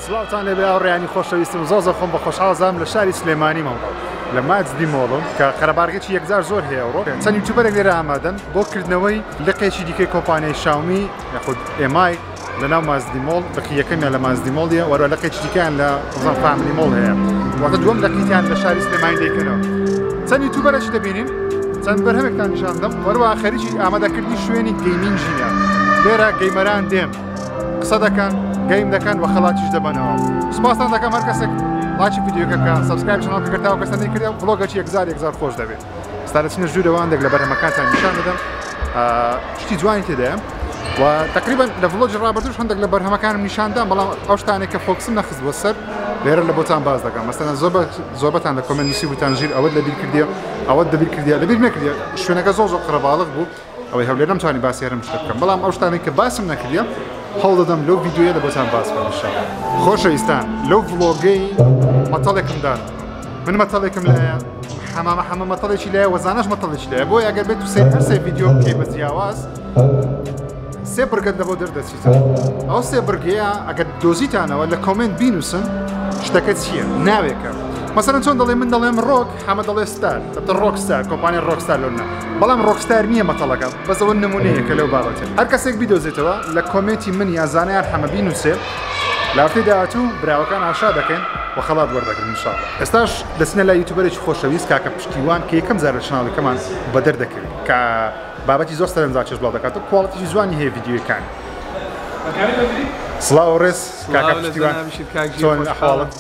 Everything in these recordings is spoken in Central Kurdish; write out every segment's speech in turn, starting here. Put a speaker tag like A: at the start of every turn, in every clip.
A: سڵاوتان لێبێ ئەوڕێیانی خۆشەویستم زۆر خۆم بە خۆشحاڵزام لە شاری سلێمانی ماڵ لە ماجدی مۆڵم کە قەرەبارگێکی یەکجار زۆر هەیە ئەوڕۆ چەند یوتیوبەرێک لێرە ئامادەن بۆ کردنەوەی لقێکی دیکەی کۆمپانیای شاومی یاخود ئێمای لەناو مازدی مۆڵ لقی یەکەمیان لە مازدی مۆڵیە وەرە لقێکی دیکەیان لە فامیلی مۆڵ هەیە واتە دووەم لقیتیان لە شاری سلێمانی دەیکەنەوە چەند یوتیوبەرێکی دەبینین چەند بەرهەمێکتان نیشان دەم وەروە خەریکی ئامادەکردنی شوێنی گەیمینجیە لێرە گەیمەران دێن قسە دەکەن گەیم دەکەن و خەڵاتیش دەبنەوە سوپاسان دەکەم هەر کەسێک لاکی ڤیدیۆکەکە سەبسکرایب چنەڵکە کرداوە کەسە نەیکردە ڤڵۆگێکی یەکزار خۆش دەبێت ئێستا دەچینە ژوورەوەیان لە بەرهەمەکانتان نیشان دەدەم شتی جوانی تێدایە و تقریبا لە ڤڵۆگی ڕابردوش هەندێک لە بەرهەمەکانم نیشاندام بەڵام ئەو شتانێک کە فۆکسم نەخستوە سەر لێرە لە بۆتان باز دەکەم مەسەلەن زۆربەتان لە کۆمنت نووسی بووتان ژیر ئەوەت لەبیر کردیە ئەوەت دەبیر کردیە لەبیر نەکردیە شوێنەکە زۆر قەرەباڵغ بوو ئەوەی هەولێر نەمتوانی باسی هەرم شتە بکەم بەڵام ئەو شتانێک کە باسم نەکردیە هەوڵ دەدەم لەو ڤیدیۆیە لە بۆتان باس بکەم ئینشاءڵڵا خۆشەویستان لەو ڤڵۆگەی مەتەڵێکمدان من مەتەڵێکم لایە حەمامە مەتەڵێکی لایە وەزانەش مەتەڵێکی لایە بۆی ئەگەر بێت هەر سێ ڤیدیۆ بکەی بە جیاواز سێ برگت لەبۆ دەردەچیتەوە ئەو سێ برگەیە ئەگەر دۆزیتانەوە لە کۆمنت بینووسن شتەکە چییە ناوێکە مەسەلەن چۆن دەڵێ من دەڵێم ڕۆک حەمە دەڵێ ستار دەبتە ڕۆکستار کۆمپانیای ڕۆکستار لۆنە بەڵام ڕۆکستار نییە مەتەڵەکە بەسەوە نمونەیە کە لەو بابەتە هەر کەسێک بیدۆزێتەوە لە کۆمنتی من یا زانایان حەمە بینووسێ لە هەفتەی داهاتوو براوەکان ئاشا دەکەن و خەڵات وەردەگرن ئینشاءڵڵا ئێستاش دەچنە لای یوتیوبەرێکی خۆشەویست کاکە پشتیوان کە یەکەم جار لە چناڵەکەمان بەدەردەکەوێت کە بابەتی زۆر سەرنجاچێش بڵاو دەکاتەوە کواڵیتیی جوانی هەیە ڤیدیۆکان سڵاو ڕێز کاکە پشتیوان چۆن ئەحواڵت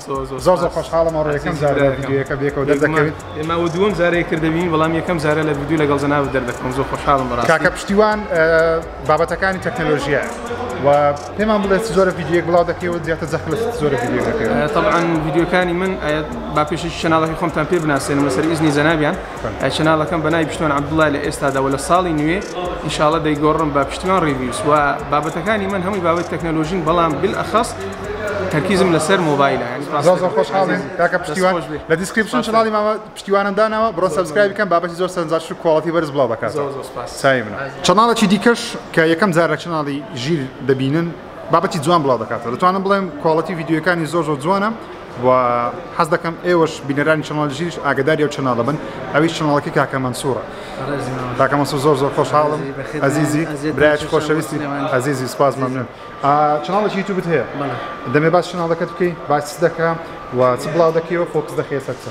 A: زۆر خۆشحاڵم ئەوڕۆ یەکەم جارە ڤیدیۆیەکە بێکەوە دەردەکەوێت
B: ئێمە دووەم جارەیە کردەبین بەڵام یەکەم جارە لە ڤیدیۆ لەگەڵ جەناب دەردەکەم زۆر خۆشحاڵم بەڕاستی
A: کاکە پشتیوان بابەتەکانی تەکنۆلۆژیە و پێمان بڵێت زۆرە ڤیدیۆیەک بڵاو دەکەوێت زیاتر جەخت لە زۆرە ڤیدیۆ دەکەوێت
B: طبعاً ڤیدیۆکانی من با پێشەکی چەناڵەکەی خۆمتان پێ بناسێنم لەسەر ئیزنی جەنابیان چەناڵەکەم بە ناوی پشتیوان عەبدوڵڵا لە ئێستاداوە لە ساڵی نوێ ئینشاءڵڵا دەیگۆڕم بە پشتیوان ڕیڤیوز و بابەتەکانی من هەمووی بابەت تەکنۆلۆژین بەڵام بالئەخەص تەرکیزم لەسەر مۆبایلە
A: زۆر خۆشحاڵین کاکە پشتیوان لە دیسکریپشن چناڵی ماوە پشتیوانم داناوە بڕۆ سەبسکرایب بکەن بابەتی زۆر سەرنجاش و کواڵیتی بەرز بڵاو دەکاتەوە چای منە چەناڵێکی دیکەش کە یەکەم جار لە چناڵی ژیر دەبینن بابەتی جوان بڵاو دەکاتەوە دەتوانم بڵێم کواڵیتی ڤیدیۆکانی زۆر جوانە و حەز دەکەم ئێوەش بینەرانی چناڵ ژیرش ئاگداری ئەو چناڵە بن ئەویش چناڵەکەی کاکە مەنسوورە کاکە مەنسوور زۆر خۆشحاڵم عەزیزی برایەکی خۆشەویستی عەزیزی سپاس مەمنون چناڵێکی یوتیوبت هەیە دەمێ باس چناڵەکەت بکەی باس دەکەم و چ بڵاو دەکەیەوە فۆکس دەخێت سەکسە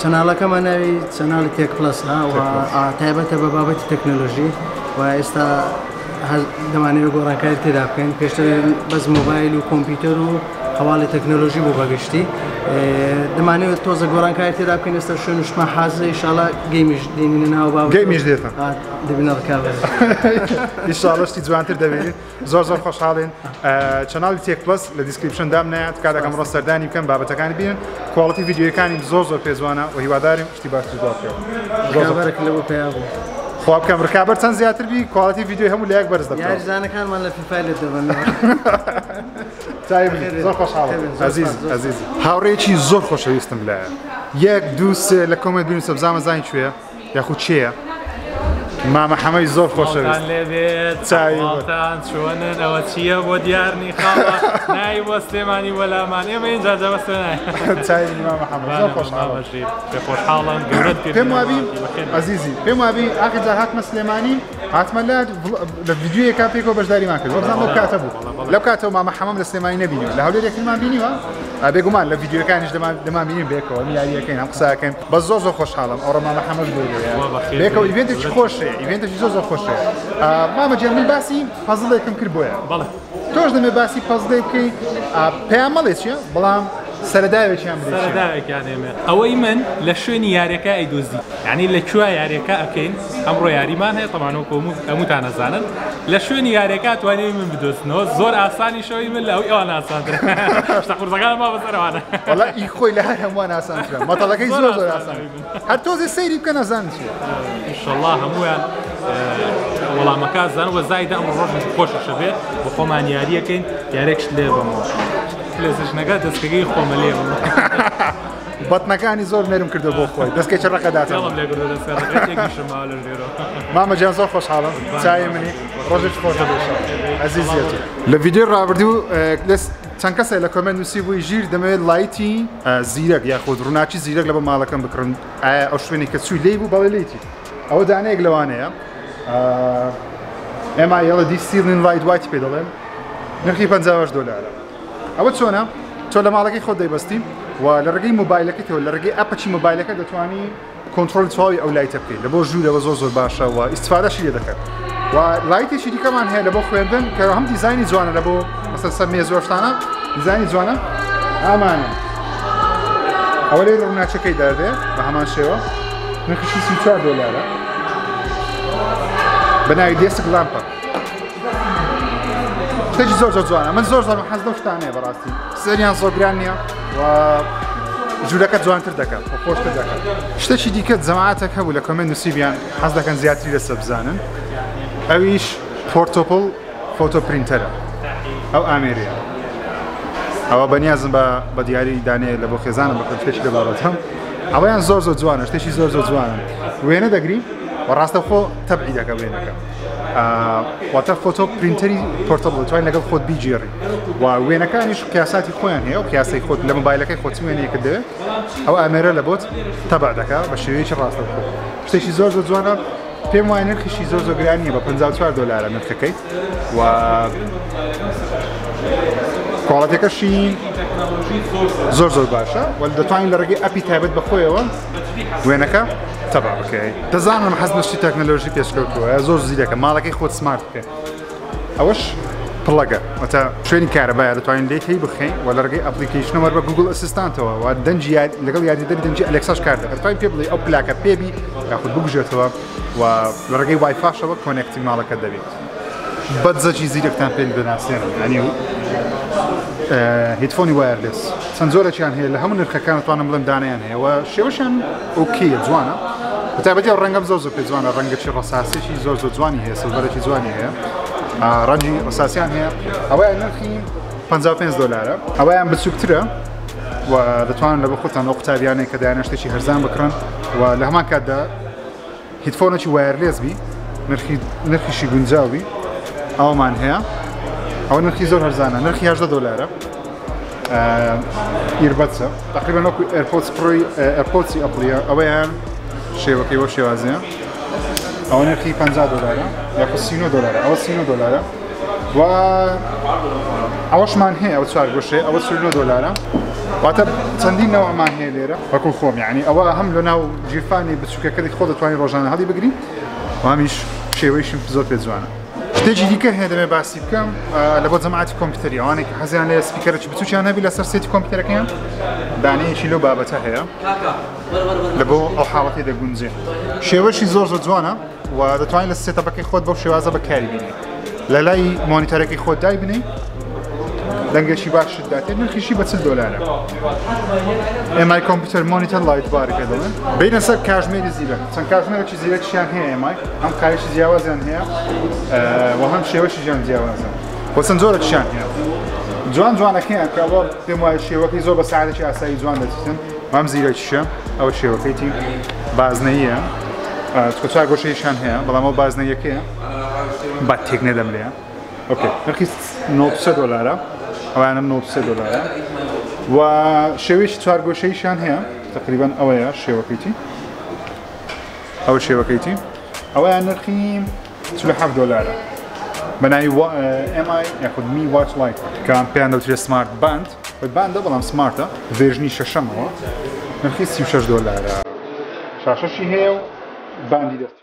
C: چەناڵەکەمە ناوی چەناڵی تێک پلەسە و تایبەتە بە بابەتی تەکنۆلۆژی و ئێستا دەمانەوێت گۆڕانکاری تێدا بکەین پێشتر بەس مۆبایل و کۆمپیوتەر و هەواڵی تەکنۆلۆژی بۆ بەگشتی دەمانەوێت تۆزە گۆڕانکاری تێدا بکەین ئێستا شوێنشمە حازە ئینشاڵڵا گەیمیش دێنینە ناو بابەت
A: گەیمیش دێتن
C: دەبینە ڕکابێت
A: ئینشاڵڵا شتی جوانتر دەبێت زۆر خۆشحاڵین چەناڵی تێک پلەس لە دیسکریپشن دامنایەت کاتێکم ڕۆ سەردانی بکەم بابەتەکانی بینن کواڵیتی ڤیدیۆکانی زۆر پێزوانە و هیواداریم شتی باشتر
C: بکەوە لەوە پێیا بوو
A: خۆ بکەم ڕکابەر چەند زیاتر بی کواڵیتی ڤیدیۆ هەموو لایەک بەرز دەبێت
C: یاریزانەکانمان لە فیفای لێ دەبنەوە
A: زۆر خۆشحاڵم عەزیز هاوڕێیەکی زۆر خۆشەویستم لایە یەک دوو سێ لە کۆمنت بنووسە بزانمە زانی کوێیە یاخود چییە مامە حەمەی زۆر خۆشەویست
D: چاویتان چۆنن ئەوە چییە بۆ دیارنی خاڵە نای بۆ سلێمانی وەلامان ئێمە اینجا جەوەستە نای
A: چای مامە حەمە زۆر
D: خۆشحاڵم گەورەت
A: پێم وابی عەزیزی پێم وابی ئاخر جا هاتمە سلێمانی هاتمە لە ڤیدیۆیەکا پێکەوە بەشداریمان کرد بەزانام لەو کاتە بوو لەو کاتەوە مامە حەمەم لە سلێمانی نەبینیوە لە هەولێر یەکترمان بینیوە بێگومان لە ڤیدیۆکانیش دەمان بینین بێکەوە یاریەکەین هەم قساکەین بە زۆر خۆشحاڵم ئەوڕۆ مامە حەمەش بووە بێکەوە ئیڤێنتێکی خۆشەیە ئیڤێنتێکی زۆر خۆشەیە مامە جێم من باسی پەزڵێکم کرد بۆیە تۆش دەمێ باسی پەزڵێ بکەی پێیان مەڵێ چییە بەڵام سەرداوێکیان
D: سەرداوێکیان ئێمە ئەوەی من لە شوێنی یاریەکە ئەیدۆزی یعنی لەکوێ یاریەکە ئەکەین ئەمڕۆ یاریمان هەیە تەمانەوە هەمووتان نەزانن لە شوێنی یاریەکە توانێت من بدۆستنەوە زۆر ئاسانی شەوی من لە ئەوی ئەوان ئاسانترە شتە قورسەکان ما بەسەرەوانە
A: وەڵا خۆی لە هەر هەمووان ئاسانترە مەتەڵەکەی زۆر ئاسان هەر تۆزێ سەیری بکە نەزانن چییە
D: ئینشەڵڵا هەموویان وەڵامەکە زانەوە زایدا ئەمڕۆ ڕۆژ خۆشەشە بێت بۆ خۆمان یاریەکەین یارێکشت لێ بەمەوە لێزشنەکە دەستکەکەی خۆمە لێ
A: بەتنەکانی زۆر نەرم کردو بۆ خۆی دەستکەی ڕقەدات مامە جیان زۆر خۆشحاڵم چای منی ڕۆژێک خۆشە عەزیزیەتی لە ڤیدیۆ ڕابردوو چەند کەسێک لە کۆمنت نووسی بووی ژیر دەمەوێت لایتی زیرەک یاخود ڕووناچی زیرەک لە بە ماڵەکەم بکڕن ئایا ئەو شوێنی کە چووی لێی بوو بەڵێ لێیتی ئەوە دانەیەک لەوانەیە ئێمە یەڵە دیسیلین لایت وایتی پێ دەڵێن نرخی $50 ئەوە چۆنە تۆ لە ماڵەکەی خۆت دەیبەستی و لە ڕێگەی مۆبایلەکەتەوە لە ڕێگەی ئەپەچی مۆبایلەکە دەتوانی کۆنتترۆل تەواوی ئەو لایتە بکەیت لە بۆ ژوورەوە زۆر باشە و ئیسفادەشی لێ دەکەن و لایتێکی دیکەمان هەیە لە بۆ خوێندن کە هەم دیزایانی جوانە لە بۆ مەسەل سەر مێزۆشتانە دیزایانی جوانە ئامانە ئەوە لێ ڕووناچەکەی دەردێ بە هەمان شێوە نرخیشی $34 بە ناوی دێسک لامپە شتێکی زۆر جوانە من زۆر حەز لەو شتانەیە بەڕاستی سەریان زۆر گران نییە و ژوورەکە جوانتر دەکات و خۆشتر دەکات شتێکی دیکە جەماعەتێک هەبوو لە کۆمنت نووسیبیان حەز دەکەن زیاتری لەسەر بزانن ئەویش پۆرتۆپڵ فۆتۆ پرینتەرە ئەو ئامێریە ئەوە بەنیازم بە دیاری دانەیە لە بۆ خێزانم بە شتێکی لەبارەتەم ئەوەیان زۆر جوانە شتێکی زۆر جوانە وێنە دەگری و ڕاستەخۆ تەبعی دەکە وێنەکە واتە فۆتۆ پرینتەری پۆرتۆپڵ توانین لەگەڵ خۆت بیجێڕی و وێنەکانیش قیاساتی خۆیان هەیە و قیاسی خۆت لە مۆبایلەکەی خۆت وێنەیەکە دەوێت ئەو ئامێرە لە بۆت تەبع دەکات بە شێوەیەکی ڕاستەخۆ شتێکی زۆر جوانە پێم وایە نرخیشی زۆر گران نییە بە $54 نرخەکەی و کۆڵەتەکەشی زۆر باشە و دەتوانین لە ڕێگەی ئەپی تایبەت بەخۆیەوە وێنەکە تەبع بکەیت دەزانم حەز لە شتی تەکنۆلۆژی پێشکەوتووە زۆر زیرەکە ماڵەکەی خۆت سمارت بکەیت ئەوەش پڵەگە واتە شوێنی کارەبایە دەتوانین لێت هەی بخەین و لە ڕێگەی ئەپلیکیشنەوە بە گوگل ئەسیستانتەوە و دەنجی لەگەڵ یاریدەری دەنجی ئەلێکساش کار دەکات دەتوانین پێ بڵێ ئەو پلاکە پێبی یاخود بگوژێتەوە و لە ڕێگەی وایفاشەوە کۆنێکتی ماڵەکە دەبێت بەدزەکی زیرەکتان پێ بناسیێنن ینی هیدفۆنی وایرلس چەند زۆرەکیان هەیە لە هەموو نرخەکان توانم بڵێم دانیان هەیە و شێوەشیان ئۆکیە جوانە بەتایبەتی ڕەنگەم زۆر پێ جوانە ڕەنگەی ڕەساسێکی زۆر جوانی هەیە سڵڤەرێکی جوانی هەیە ڕەنگی ڕەساسیان هەیە ئەوەیان نرخی $55 ئەوەیان بچووکترە و دەتوانن لە بە خۆتان ئەو قوتابیانەیە کە دایانە شتێکی هەرزان بکڕن و لە هەمان کاتدا هیدفۆنێکی وایرلس بی نرخیشی گونجاوی ئەومان هەیە ئەوە نرخی زۆر هەرزانە نرخی $18 ئیربەتسە تقریبا وەکو ئێرپۆدس پڕۆی ئێرپۆدسی ئەپڵیە ئەوەیان شێوەکەی وە شێوازیە ئەوە نرخی $50 یاخود $30 ئەوە $30 و ئەوەشمان هەیە ئەو چوار گۆشەیە ئەوە $40 واتە چەندین نەوەمان هەیە لێرە وەکو خۆم یعنی ئەوە هەم لە ناو جیرفانی بچووکەکەی خۆ دەتوانین ڕۆژانە هەڵی بگرین و هەمیش شێوەیشم زۆر پێ جوانە شتێکی دیکە هەیە دەمێ باسی بکەم لە بۆ جەماعەتی کۆمپیوتەری ئەوانێک کە حەزیان لە سپیکەرێکی بچووکیان هەبی لەسەر سێتی کۆمپیوتەرەکەیان دانەیەکی لەو بابەتە هەیە لە بۆ ئەو حاڵەتی دەگونجێ شێوەشی زۆر جوانە و دەتوانین لە سێتەپەکەی خۆت بەو شێوازە بەکاری بینی لە لای مۆنیتەرەکەی خۆت دای بنی دەنگێکی باشت داتێت نرخیشی بە $40 ئێمای کۆمپیوتەر مۆنیتەر لایت بارەکە دەڵێن بینە سەر کاژمێری زیرەک چەند کاژمێرێکی زیرەکیان هەیە ئێمای هەم کارێکی جیاوازیان هەیە و هەم شێوەشی ژیان جیاوازن بۆ چەند زۆرەکیان هەیە جوانەکەیان کە ئەوە پێم وایە شێوەکەی زۆر بە ساعتێکی ئاسایی جوان دەچێتن ئەم زیرەکیشە ئەوە شێوەکەیتی بازنەییە چوار گۆشەیشان هەیە بەڵام ئەو بازنەیەکەیە با تێک نەدەم لێە ئۆکێ نرخی $93 ئەوانم $93 و شێوەیەکی چوار گۆشەیشان هەیە تقریبا ئەوەیە شێوەکەیتی ئەوە شێوەکەیتی ئەوەیان نرخی $47 بەناوی MI یاخود می واچ لایت کە پێیان دەوترێت سمارت باند باندە بەڵام سمارتە ڤێژنی شەشەمەوە نرخی $36 شاشەشی هەیە و باندی دەست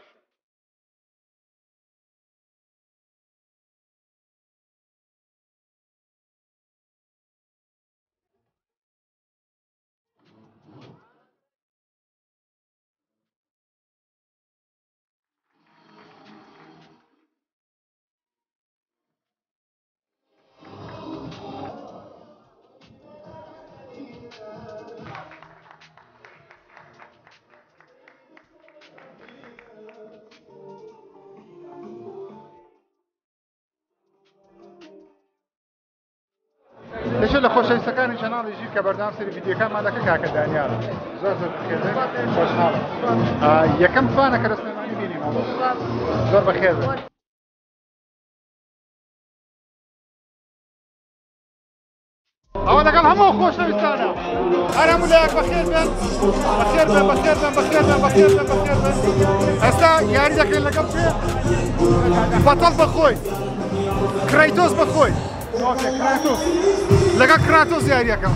A: لەشە لە خۆشەویستەکانی چەناڵی ژیر کە بەردەوام سەری ڤیدیۆکانمان دەکە کاکە دانیالە زۆر بەخێر خۆشحاڵم یەکەم توانە کە لە سلێمانی بینیم زۆر بەخێر ئەوە لەگەڵ هەموو خۆشەویستانە هەر هەموو لایەک بەخێر بن بەخێر بن بەخێر بن بەخێر بن بەخێر بن بەخێر بن ئێستا یاری دەکەین لەگەڵ پێ بەتەڵ بەخۆی کرایتۆس بەخۆی کراتۆس لەگەڵ کراتۆس یاریەکەم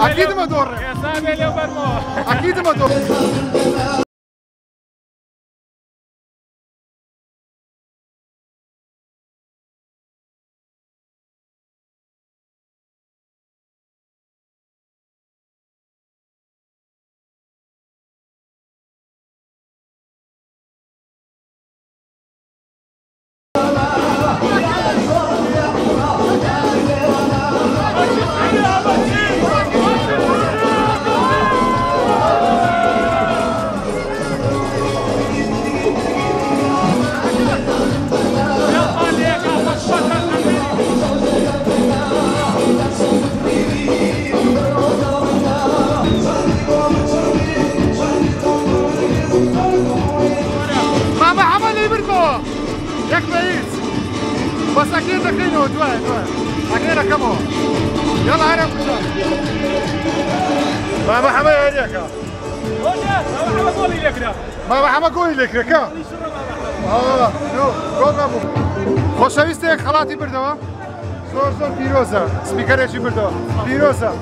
A: ئەکی دمە دۆڕێ ئەکی دمە دۆڕێ ياك بعيد بس اكيد دخينه دوي اكيد ركبوه يلا هلا بابا حماية هديك بابا حما قولي لك بابا حما قولي لك ركا نو قول بابو خوشويستك خلاطي بردوا زور بيروزا سبيكريشي بردوا بيروزا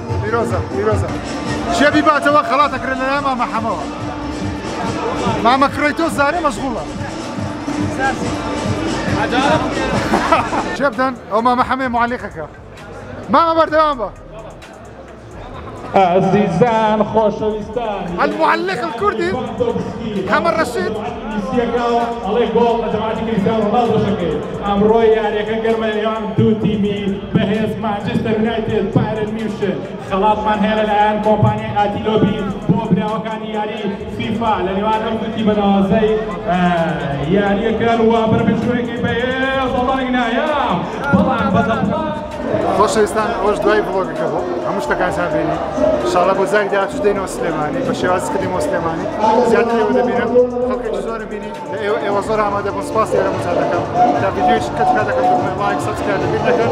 A: شبي باتوا خلاطك رنا ماما حما ماما كريتوس زاري مشغولة شبدن او ماما حمي معلقك ماما بردوان با
E: عزيزان خوشويستان
A: المعلق الكردي حمد رشيد
E: الله يقول جماعة كريستيانو رونالدو شكل امروي يعني كان اليوم دو تيمي بهز مانشستر يونايتد بايرن ميونخ خلاص من هنا الان كومباني اتيلوبي بوبلا وكان يعني فيفا لنوان دو تيم زي يعني كانوا بربش شوي بهز الله ينايا طبعا بدل
A: خوشویستان ئەوەش دوای ڤڵۆگەکە بوو هەموو شتەکانتان بینی ئینشاڵڵا بۆ جاری داهاتوو دێنەوە سلێمانی بە شێوازکردنەوە سلێمانی زیاتر ئێوە دەبینم خەڵکێکی زۆرم بینی ئێوە زۆر ئامادە بوون سپاس لێرەمونجا دەکەم تا ڤیدیۆیش کە دەکەم لایک سەبسکرایب دەکەن